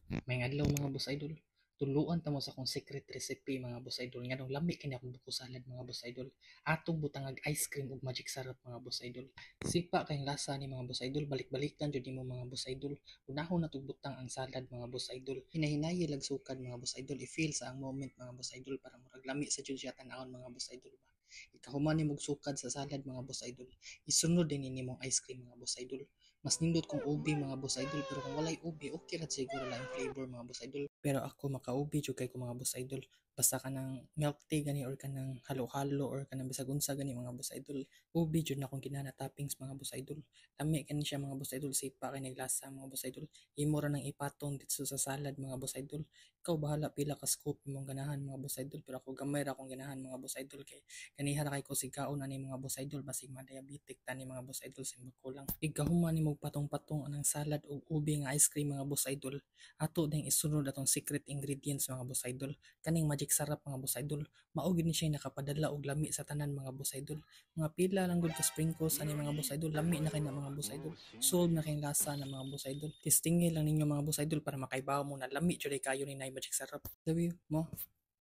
May adlaw mga boss idol. Tuluan ta mo sa akong secret recipe mga boss idol. Nga nung lami kini akong buko salad mga boss idol. Atong butangag ice cream ug magic sarap mga boss idol. Sipa kayong lasa ni mga boss idol. Balik-balikan jud nimo mga boss idol. Unahon na butang ang salad mga boss idol. Hinahinayi lag sukad mga boss idol. I-feel sa ang moment mga boss idol para murag lami sa jud siya tan-awon mga boss idol ba. Ikahuman nimog sukad sa salad mga boss idol. Isunod din nimong ice cream mga boss idol. Mas nindot kung ubi mga boss idol, pero kung walay ubi okay ra siguro lang yung flavor mga boss idol. Pero ako maka-ubi jud kay ko mga boss idol. Basta ka ng milk tea gani or ka ng halo-halo or ka ng bisag unsa gani mga boss idol. Ubi jud na akong ginana toppings mga boss idol. Lami kani siya mga boss idol, sipa kay naglasa mga boss idol. Imo ra nang ipatong dito sa salad mga boss idol. Ikaw bahala pila ka scoop imong ganahan mga boss idol, pero ako gamay ra akong ganahan mga boss idol kay ganiha ra kay ko sigaon ani mga boss idol basig ma-diabetic tani mga boss idol simbang kulang. Igahuman nimo patong-patong anang salad ug ubi nga ice cream mga boss idol. Ato ding isunod atong secret ingredients mga boss idol. Kaning magic sarap mga boss idol. Mao gid ni siya nakapadala og lami sa tanan mga boss idol. Mga pila lang gud ka sprinkles ani mga boss idol. Lami na kay na mga boss idol. Solve na kay lasa na mga boss idol. Testingin lang ninyo mga boss idol para makaibaw mo na lami jud kayo ni nay magic sarap. Sabi mo